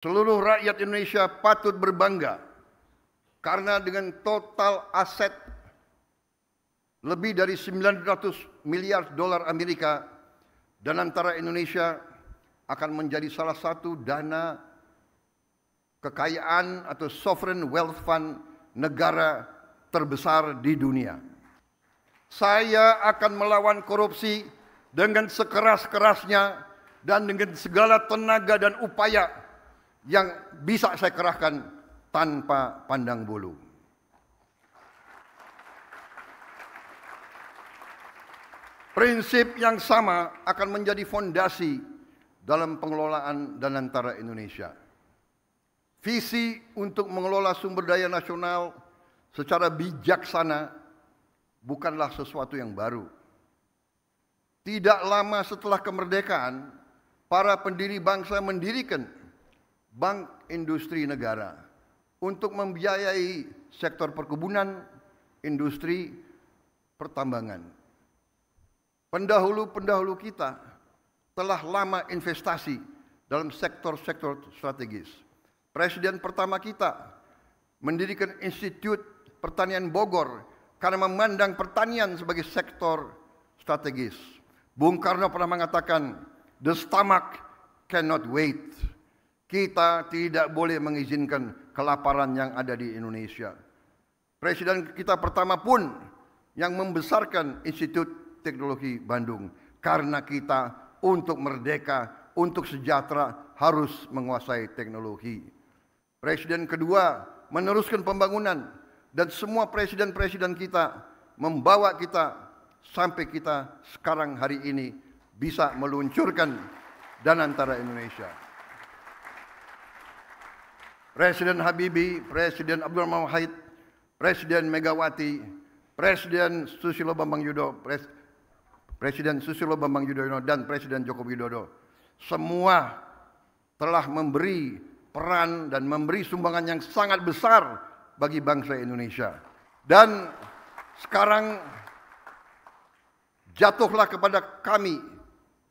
Seluruh rakyat Indonesia patut berbangga karena dengan total aset lebih dari 900 miliar dolar Amerika, Danantara Indonesia akan menjadi salah satu dana kekayaan atau sovereign wealth fund negara terbesar di dunia. Saya akan melawan korupsi dengan sekeras-kerasnya dan dengan segala tenaga dan upaya yang bisa saya kerahkan tanpa pandang bulu. Prinsip yang sama akan menjadi fondasi dalam pengelolaan Danantara Indonesia. Visi untuk mengelola sumber daya nasional secara bijaksana bukanlah sesuatu yang baru. Tidak lama setelah kemerdekaan, para pendiri bangsa mendirikan Bank Industri Negara untuk membiayai sektor perkebunan, industri, pertambangan. Pendahulu-pendahulu kita telah lama investasi dalam sektor-sektor strategis. Presiden pertama kita mendirikan Institut Pertanian Bogor karena memandang pertanian sebagai sektor strategis. Bung Karno pernah mengatakan, "The stomach cannot wait." Kita tidak boleh mengizinkan kelaparan yang ada di Indonesia. Presiden kita pertama pun yang membesarkan Institut Teknologi Bandung karena kita untuk merdeka, untuk sejahtera harus menguasai teknologi. Presiden kedua meneruskan pembangunan dan semua presiden-presiden kita membawa kita sampai kita sekarang hari ini bisa meluncurkan Danantara Indonesia. Presiden Habibie, Presiden Abdurrahman Wahid, Presiden Megawati, Presiden Susilo Bambang Yudhoyono, Presiden Susilo Bambang Yudhoyono dan Presiden Joko Widodo semua telah memberi peran dan memberi sumbangan yang sangat besar bagi bangsa Indonesia. Dan sekarang jatuhlah kepada kami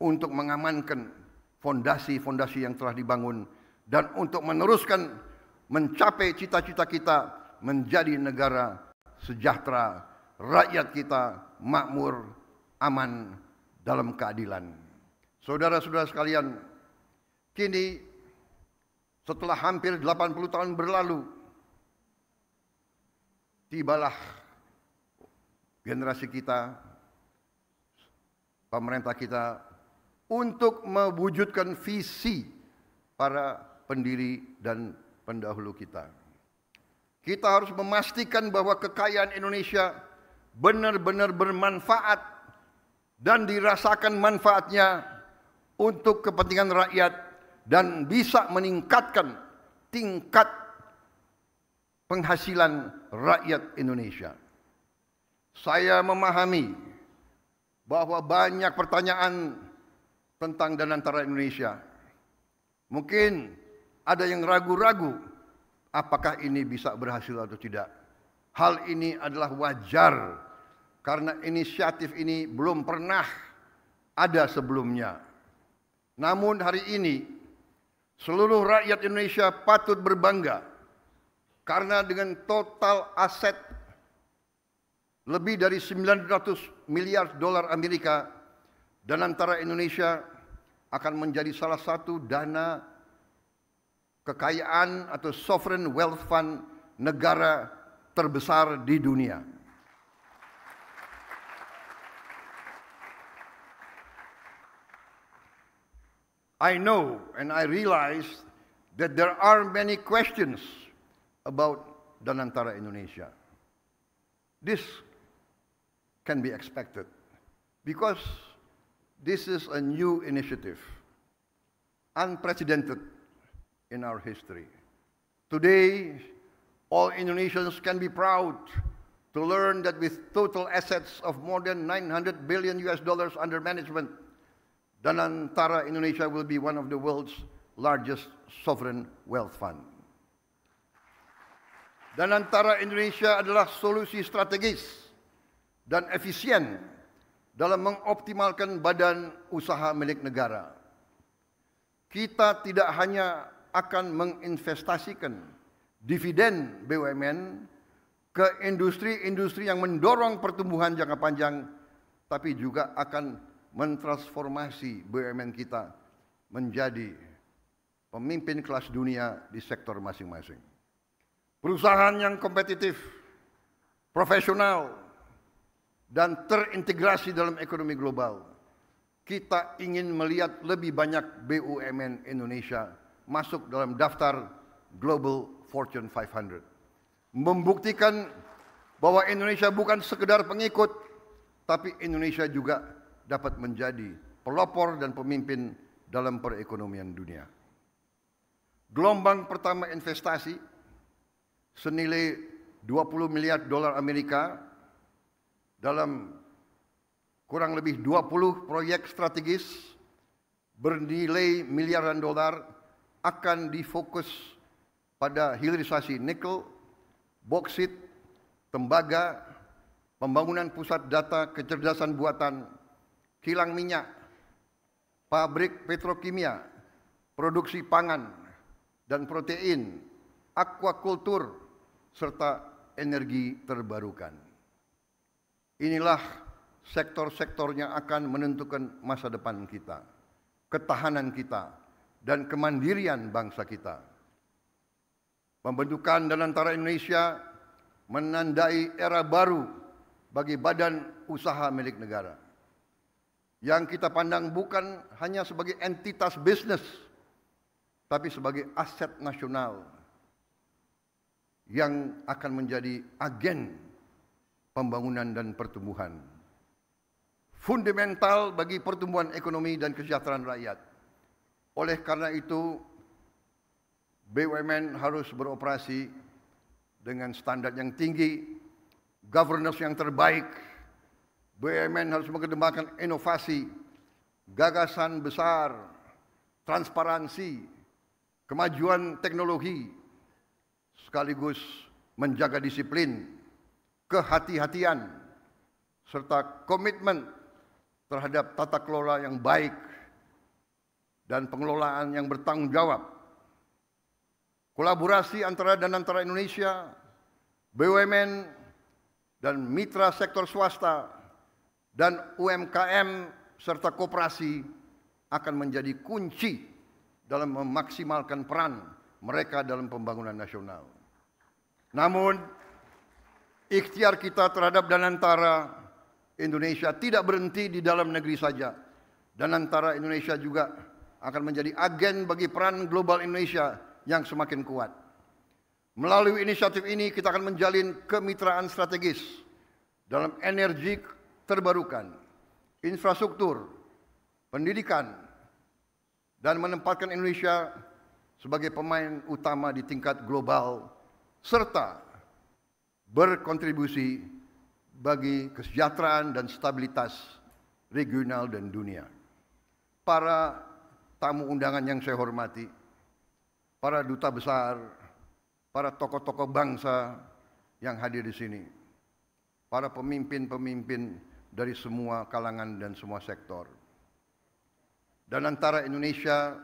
untuk mengamankan fondasi-fondasi yang telah dibangun dan untuk meneruskan mencapai cita-cita kita menjadi negara sejahtera, rakyat kita makmur, aman, dalam keadilan. Saudara-saudara sekalian, kini setelah hampir 80 tahun berlalu, tibalah generasi kita, pemerintah kita untuk mewujudkan visi para pendiri dan pendahulu kita. Kita harus memastikan bahwa kekayaan Indonesia benar-benar bermanfaat dan dirasakan manfaatnya untuk kepentingan rakyat dan bisa meningkatkan tingkat penghasilan rakyat Indonesia. Saya memahami bahwa banyak pertanyaan tentang Danantara Indonesia. Mungkin ada yang ragu-ragu apakah ini bisa berhasil atau tidak. Hal ini adalah wajar karena inisiatif ini belum pernah ada sebelumnya. Namun hari ini seluruh rakyat Indonesia patut berbangga karena dengan total aset lebih dari 900 miliar dolar Amerika, Danantara Indonesia akan menjadi salah satu dana kekayaan atau sovereign wealth fund negara terbesar di dunia. I know and I realize that there are many questions about Danantara Indonesia. This can be expected because this is a new initiative, unprecedented in our history. Today, all Indonesians can be proud to learn that with total assets of more than 900 billion US dollars under management, Danantara Indonesia will be one of the world's largest sovereign wealth fund. Danantara Indonesia adalah solusi strategis dan efisien dalam mengoptimalkan badan usaha milik negara. Kita tidak hanya akan menginvestasikan dividen BUMN ke industri-industri yang mendorong pertumbuhan jangka panjang, tapi juga akan mentransformasi BUMN kita menjadi pemimpin kelas dunia di sektor masing-masing. Perusahaan yang kompetitif, profesional, dan terintegrasi dalam ekonomi global. Kita ingin melihat lebih banyak BUMN Indonesia masuk dalam daftar Global Fortune 500. Membuktikan bahwa Indonesia bukan sekedar pengikut, tapi Indonesia juga dapat menjadi pelopor dan pemimpin dalam perekonomian dunia. Gelombang pertama investasi senilai 20 miliar dolar Amerika dalam kurang lebih 20 proyek strategis bernilai miliaran dolar akan difokus pada hilirisasi nikel, boksit, tembaga, pembangunan pusat data kecerdasan buatan, kilang minyak, pabrik petrokimia, produksi pangan dan protein, aquakultur, serta energi terbarukan. Inilah sektor-sektor yang akan menentukan masa depan kita, ketahanan kita, dan kemandirian bangsa kita. Pembentukan dan antara Indonesia menandai era baru bagi badan usaha milik negara, yang kita pandang bukan hanya sebagai entitas bisnis, tapi sebagai aset nasional yang akan menjadi agen pembangunan dan pertumbuhan. Fundamental bagi pertumbuhan ekonomi dan kesejahteraan rakyat. Oleh karena itu, BUMN harus beroperasi dengan standar yang tinggi, governance yang terbaik. BUMN harus mengedepankan inovasi, gagasan besar, transparansi, kemajuan teknologi, sekaligus menjaga disiplin, kehati-hatian, serta komitmen terhadap tata kelola yang baik dan pengelolaan yang bertanggung jawab. Kolaborasi antara Indonesia, BUMN, dan mitra sektor swasta, dan UMKM serta koperasi akan menjadi kunci dalam memaksimalkan peran mereka dalam pembangunan nasional. Namun, ikhtiar kita terhadap Danantara Indonesia tidak berhenti di dalam negeri saja. Danantara Indonesia juga akan menjadi agen bagi peran global Indonesia yang semakin kuat. Melalui inisiatif ini kita akan menjalin kemitraan strategis dalam energi terbarukan, infrastruktur, pendidikan, dan menempatkan Indonesia sebagai pemain utama di tingkat global, serta berkontribusi bagi kesejahteraan dan stabilitas regional dan dunia. Para tamu undangan yang saya hormati, para duta besar, para tokoh-tokoh bangsa yang hadir di sini, para pemimpin-pemimpin dari semua kalangan dan semua sektor. Dan antara Indonesia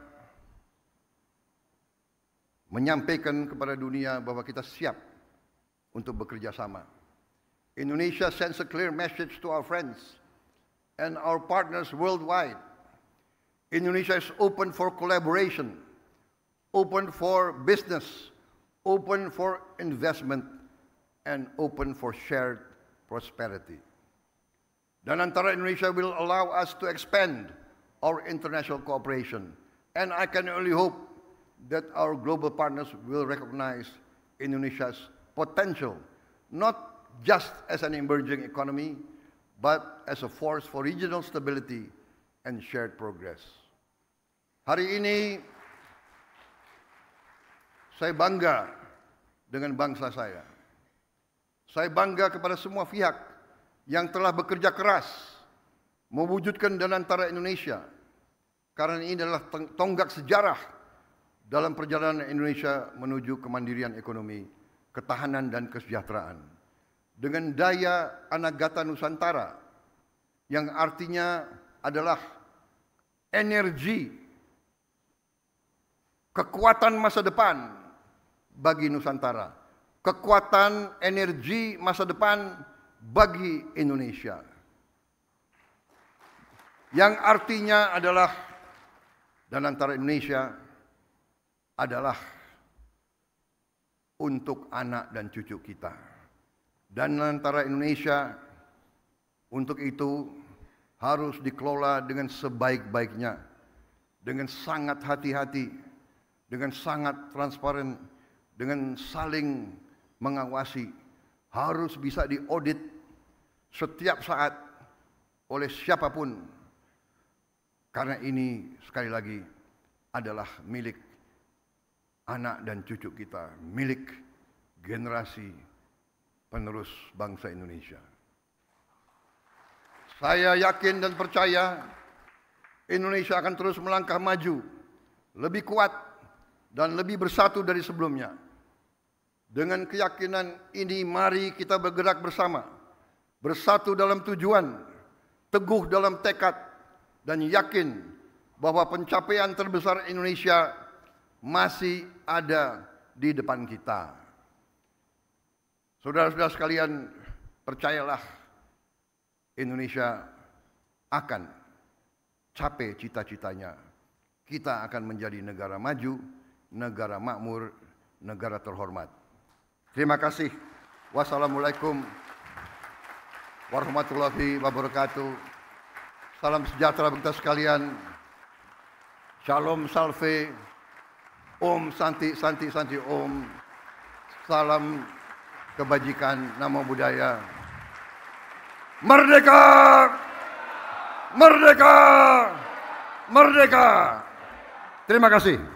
menyampaikan kepada dunia bahwa kita siap untuk bekerja sama. Indonesia sends a clear message to our friends and our partners worldwide. Indonesia is open for collaboration, open for business, open for investment, and open for shared prosperity. Dan antara Indonesia will allow us to expand our international cooperation, and I can only hope that our global partners will recognize Indonesia's potential, not just as an emerging economy, but as a force for regional stability and shared progress. Hari ini, saya bangga dengan bangsa saya. Saya bangga kepada semua pihak yang telah bekerja keras mewujudkan Danantara Indonesia, karena ini adalah tonggak sejarah dalam perjalanan Indonesia menuju kemandirian ekonomi, ketahanan dan kesejahteraan. Dengan daya Anagata Nusantara yang artinya adalah energi, kekuatan masa depan bagi Nusantara, kekuatan energi masa depan bagi Indonesia. Yang artinya adalah, dan antara Indonesia adalah untuk anak dan cucu kita. Dan antara Indonesia untuk itu harus dikelola dengan sebaik-baiknya, dengan sangat hati-hati, dengan sangat transparan, dengan saling mengawasi, harus bisa diaudit setiap saat oleh siapapun, karena ini sekali lagi adalah milik anak dan cucu kita, milik generasi penerus bangsa Indonesia. Saya yakin dan percaya Indonesia akan terus melangkah maju, lebih kuat dan lebih bersatu dari sebelumnya. Dengan keyakinan ini, mari kita bergerak bersama, bersatu dalam tujuan, teguh dalam tekad, dan yakin bahwa pencapaian terbesar Indonesia masih ada di depan kita. Saudara-saudara sekalian, percayalah, Indonesia akan capai cita-citanya. Kita akan menjadi negara maju, negara makmur, negara terhormat. Terima kasih. Wassalamualaikum warahmatullahi wabarakatuh. Salam sejahtera bagi kita sekalian. Shalom salve. Om Santi Santi Santi Om. Salam kebajikan, namo buddhaya. Merdeka! Merdeka! Merdeka! Terima kasih.